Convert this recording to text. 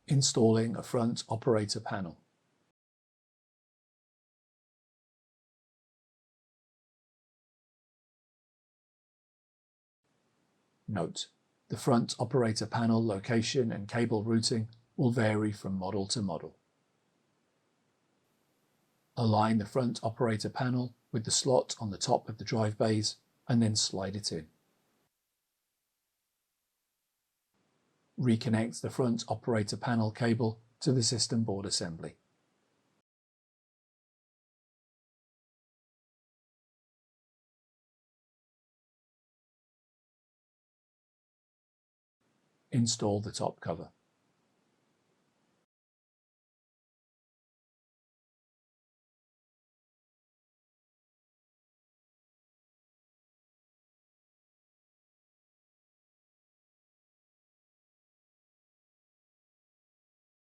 Installing a front operator panel. Note: the front operator panel location and cable routing will vary from model to model. Align the front operator panel with the slot on the top of the drive bays and then slide it in. Reconnect the front operator panel cable to the system board assembly. Install the top cover.